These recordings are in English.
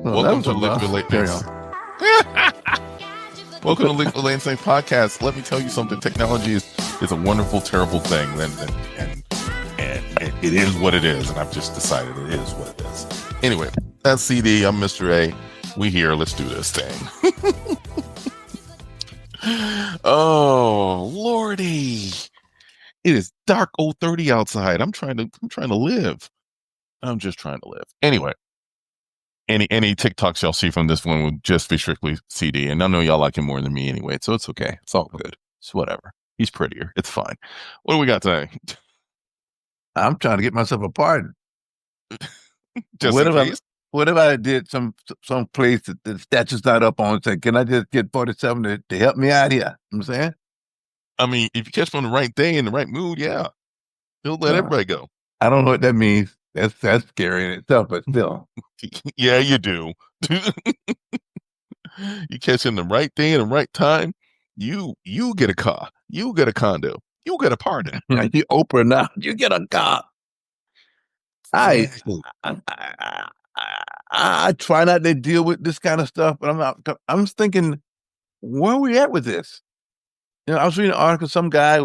Well, that Welcome was to a Liquid lot. Late Carry Nights. on. Welcome to Liquid Late Nights Podcast. Let me tell you something. Technology is a wonderful, terrible thing, and it is what it is. And I've just decided it is what it is. Anyway, that's CD. I'm Mr. A. We here. Let's do this thing. Oh Lordy, it is dark 030 outside. I'm trying to live. I'm just trying to live. Anyway. Any TikToks y'all see from this one will just be strictly CD, and I know y'all like him more than me anyway, so it's okay. It's all good. It's whatever. He's prettier. It's fine. What do we got today? I'm trying to get myself a pardon. Just What in if I, case. what if I did some place that the statue's not up on? Say, can I just get 47 to help me out here? You know what I'm saying? I mean, if you catch him on the right day in the right mood, yeah, he'll let everybody go. I don't know what that means. That's scary in itself, but still. Yeah, you do. You catch him the right day and the right time, you get a car, you get a condo, you get a pardon. You Oprah now, you get a car. I try not to deal with this kind of stuff, but I'm thinking, where are we at with this? You know, I was reading an article, some guy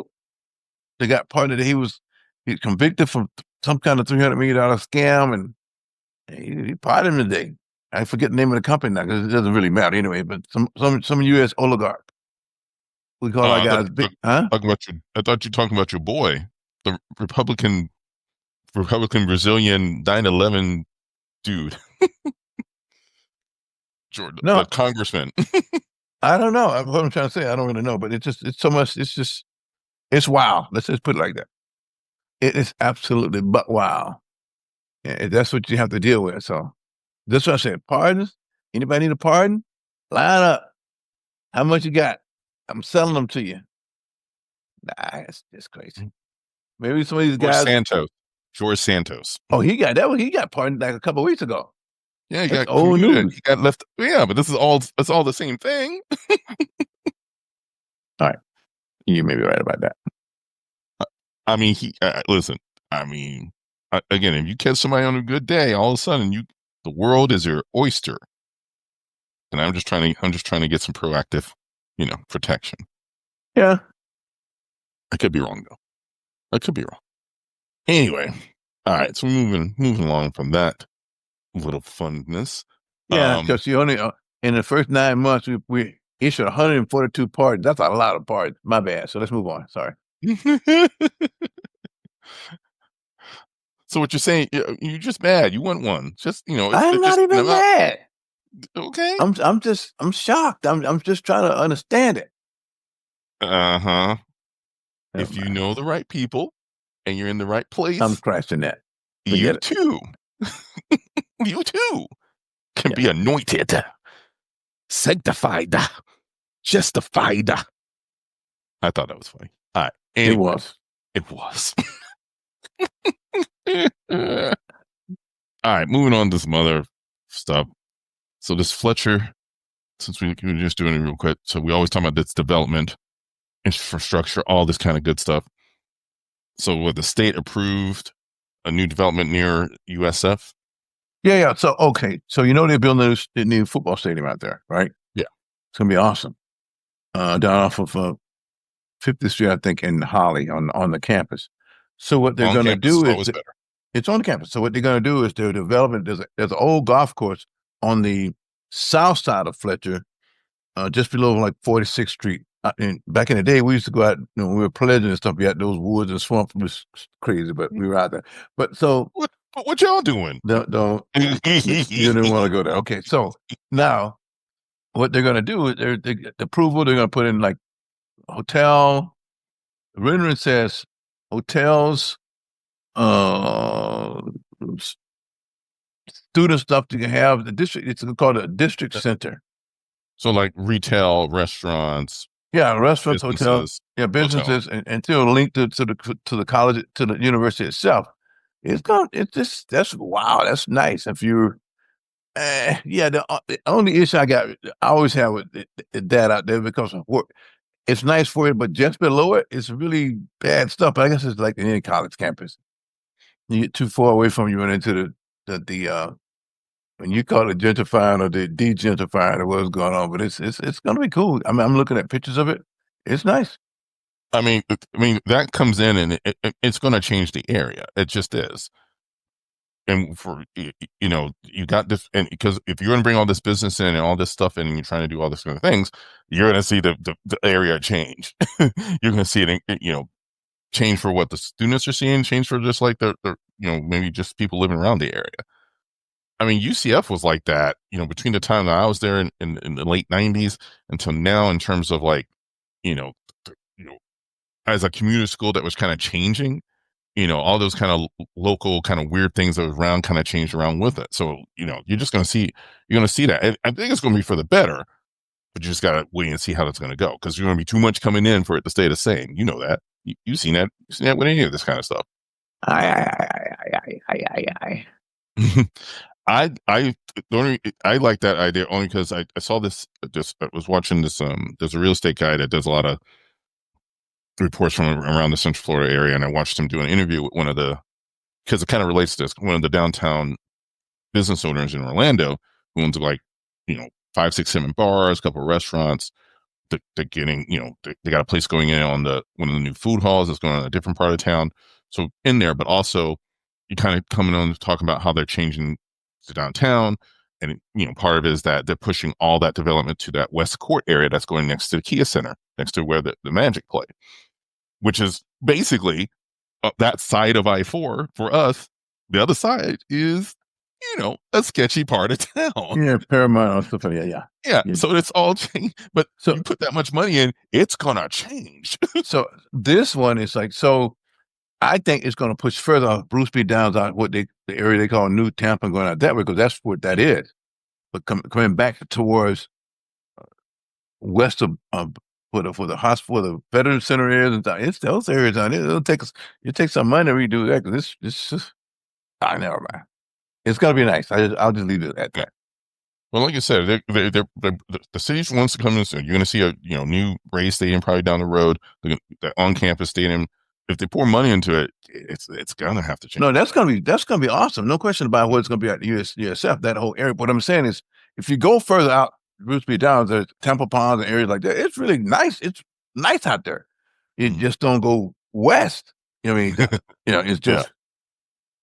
that got pardoned, he's convicted from some kind of $300 million scam, and he pardoned today. I forget the name of the company now because it doesn't really matter anyway. But some U.S. oligarch. We call our guys big, huh? I thought you were talking about your boy, the Republican Brazilian 9/11 dude, Jordan, No, the congressman. I don't know. What I'm trying to say, I don't really know. But it's so much. It's wow. Let's just put it like that. It is absolutely but wow. And that's what you have to deal with. So that's what I said. Pardons. Anybody need a pardon? Line up. How much you got? I'm selling them to you. Nah, it's just crazy. Maybe some of these guys. George Santos. Oh, he got pardoned like a couple of weeks ago. Yeah, he That's got old news. He got left. Yeah, but it's all the same thing. All right, you may be right about that. I mean, listen. I mean, again, if you catch somebody on a good day, all of a sudden the world is your oyster. And I'm just trying to get some proactive, protection. Yeah, I could be wrong though. I could be wrong. Anyway, all right. So moving along from that little funness. Yeah, because you only in the first 9 months we issued 142 pardons. That's a lot of pardons. My bad. So let's move on. Sorry. So what you're saying? You're just mad. You want one? Just I'm not even mad. Okay. I'm shocked. I'm just trying to understand it. If you know the right people and you're in the right place, I'm crashing that. You too can be anointed, sanctified, justified. I thought that was funny. All right. Anyway, it was. All right, moving on to some other stuff. So this Fletcher, since we were just doing it real quick, so we always talk about this development, infrastructure, all this kind of good stuff. So what the state approved a new development near USF? Yeah. So, okay. So, they're building a new football stadium out there, right? Yeah. It's going to be awesome. Down off of 50th Street, I think, in Holly on the campus. So what they're going to do is it's on the campus. So what they're going to do is they're developing. There's an old golf course on the south side of Fletcher, just below like 46th Street. And back in the day, we used to go out. We were pledging and stuff. We had those woods and swamps. It was crazy, but we were out there. But so what y'all doing? Don't you didn't want to go there? Okay, so now what they're going to do is the approval. They're going to put in like hotel. The rendering says hotels, student stuff you can have. The district, it's called a district center. So like retail, restaurants. Yeah, restaurants, hotels. Yeah, businesses, and still linked to the college, to the university itself. That's wow. That's nice. If you're, the only issue I always have with that out there because of work. It's nice for it, but just below it, it's really bad stuff. But I guess it's like any college campus. You get too far away from you, run into the when you call it gentrifying or the degentrifying or what's going on, but it's gonna be cool. I mean, I'm looking at pictures of it. It's nice. I mean that comes in and it's going to change the area. It just is. And you got this, and because if you're going to bring all this business in and all this stuff in, and you're trying to do all this kind of things, you're going to see the area change. You're going to see it, change for what the students are seeing, change for just like the maybe just people living around the area. I mean, UCF was like that, between the time that I was there in the late '90s until now, in terms of like, you know, you know, as a community school that was kind of changing, all those kind of local kind of weird things that was around kind of changed around with it. So, you're going to see that. And I think it's going to be for the better, but you just got to wait and see how that's going to go, because there's going to be too much coming in for it to stay the same. You know that. You've seen that. You've seen that with any of this kind of stuff. I. I like that idea only because I saw this. Just I was watching this. There's a real estate guy that does a lot of reports from around the Central Florida area, and I watched him do an interview with one of the, because it kind of relates to this, one of the downtown business owners in Orlando, who owns like 5, 6, 7 bars, a couple of restaurants. They're getting, they got a place going in on one of the new food halls that's going on in a different part of town. So in there, but also you kind of coming on to talk about how they're changing to downtown. And, part of it is that they're pushing all that development to that West Court area that's going next to the Kia Center, next to where the Magic play, which is basically that side of I-4 for us. The other side is, a sketchy part of town. Yeah, Paramount stuff. Yeah. So it's all changed, but you put that much money in, it's gonna change. So this one is like, I think it's going to push further on Bruce B. Downs out the area they call New Tampa, going out that way, because that's what that is. But coming back towards west of for the hospital, the Veteran Center is, and it's those areas on it. It takes some money to redo that, because this I never mind. It's gonna be nice. I'll just leave it at that. Well, like I said, the city wants to come in soon. You're going to see a new Ray Stadium probably down the road, the on-campus stadium. If they pour money into it, it's gonna have to change. No, that's gonna be awesome. No question about what it's gonna be at USF, that whole area. What I'm saying is, if you go further out, Bruce B. Downs, there's Temple Ponds and areas like that. It's really nice. It's nice out there. You just don't go west. It's just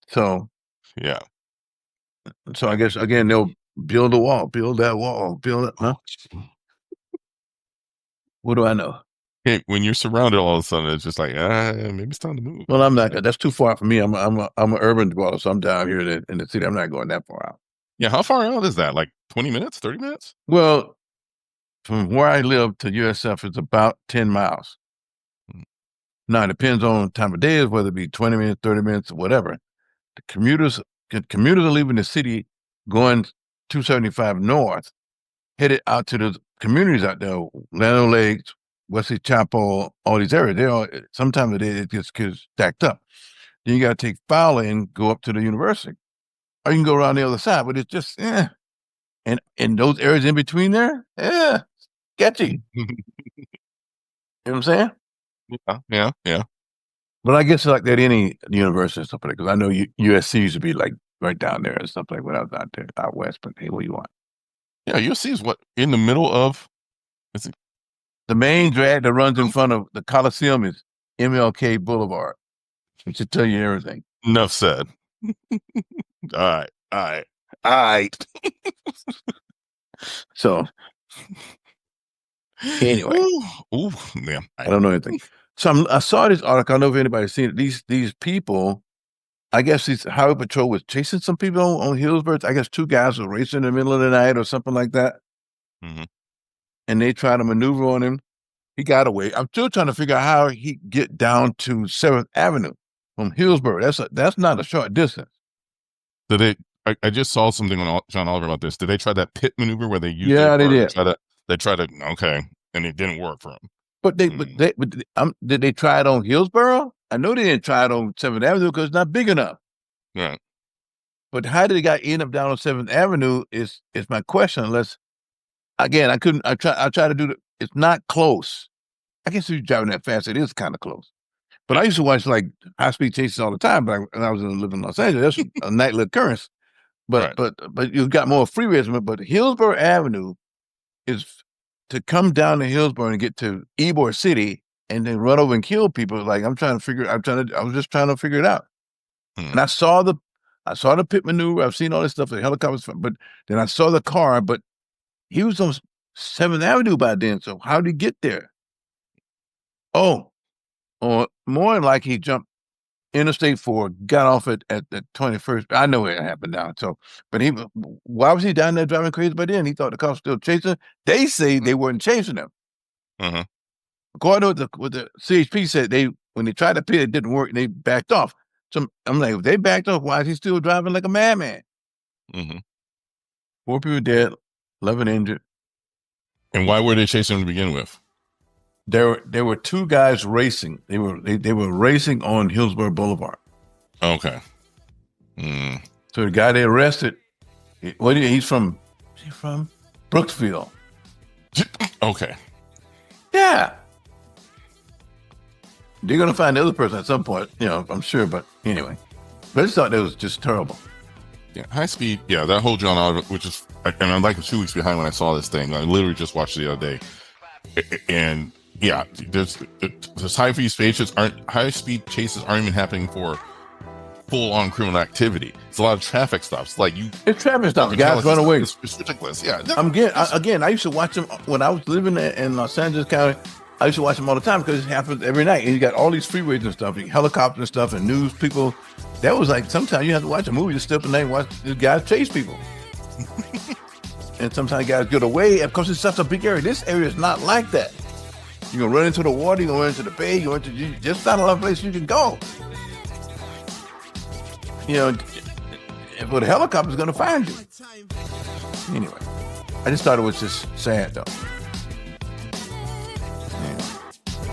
so. Yeah. So I guess again they'll build that wall, build it. Huh? What do I know? Hey, when you're surrounded, all of a sudden it's just like, maybe it's time to move. Well, I'm not. That's too far for me. I'm an urban dweller, so I'm down here in the city. I'm not going that far out. Yeah, how far out is that? Like 20 minutes, 30 minutes? Well, from where I live to USF is about 10 miles. Now, it depends on time of day, whether it be 20 minutes, 30 minutes, or whatever. The commuters are leaving the city, going 275 north, headed out to the communities out there, Llano Lakes, Wesley Chapel, all these areas. Sometimes it gets stacked up. Then you got to take Fowler and go up to the university. Or you can go around the other side, but it's just, And those areas in between there, sketchy. You know what I'm saying? Yeah. But I guess it's like that any university and stuff like that, because I know USC used to be like right down there and stuff like when I was out there, out west, but hey, what do you want? Yeah, USC is what, in the middle of, is it? The main drag that runs in front of the Coliseum is MLK Boulevard. It should tell you everything. Enough said. All right. So anyway, ooh, yeah, I don't know anything. So I saw this article. I don't know if anybody's seen it. These people, I guess these highway patrol was chasing some people on Hillsborough. I guess 2 guys were racing in the middle of the night or something like that. Mm-hmm. And they tried to maneuver on him. He got away. I'm still trying to figure out how he get down to 7th Avenue from Hillsborough. That's not a short distance. I just saw something on John Oliver about this. Did they try that pit maneuver where they used they did. They tried to, okay, and it didn't work for them. But did they try it on Hillsborough? I know they didn't try it on 7th Avenue because it's not big enough. Right. But how did they end up down on 7th Avenue is my question. Unless, again, I try to do it. It's not close. I guess if you're driving that fast, it is kind of close. But I used to watch like high-speed chases all the time. But when I was living in Los Angeles, that's a nightly occurrence. but you've got more freeways. But Hillsborough Avenue is to come down to Hillsborough and get to Ybor City and then run over and kill people. Like I was just trying to figure it out. And I saw the pit maneuver. I've seen all this stuff, the helicopters, but then I saw the car, but he was on 7th Avenue by then. So how did he get there? Oh, or more than like he jumped Interstate 4, got off at the 21st. I know it happened now. So, but why was he down there driving crazy by then? He thought the cops still chasing him. They say they weren't chasing him. According to what the CHP said, when they tried to pit, it didn't work and they backed off. So I'm like, if they backed off, why is he still driving like a madman? 4 people dead, 11 injured. And why were they chasing him to begin with? There were 2 guys racing. They were racing on Hillsborough Boulevard. Okay. So the guy they arrested, he's from Brooksville. Okay. Yeah. They're gonna find the other person at some point, I'm sure. But anyway, I just thought that was just terrible. Yeah, high speed. Yeah, that whole John Oliver, which is, and I'm like 2 weeks behind when I saw this thing. I literally just watched it the other day, and yeah, there's high speed chases aren't even happening for full on criminal activity. It's a lot of traffic stops. It's traffic stops. Guys run away. It's ridiculous. Yeah. I used to watch them when I was living in Los Angeles County. I used to watch them all the time because it happens every night. And you got all these freeways and stuff, helicopters and stuff, and news people. That was like, sometimes you have to watch a movie to step in there and watch these guys chase people. And sometimes guys get away because it's such a big area. This area is not like that. You're going to run into the water, you're going to run into the bay, just not a lot of places you can go. But the helicopter's going to find you. Anyway, I just thought it was just sad, though.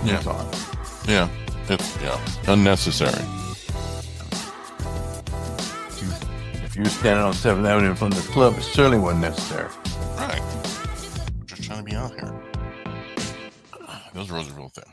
Yeah. It's unnecessary. If you're standing on 7th Avenue in front of the club, it certainly wasn't necessary. Right. We're just trying to be out here. Those roads are real thin.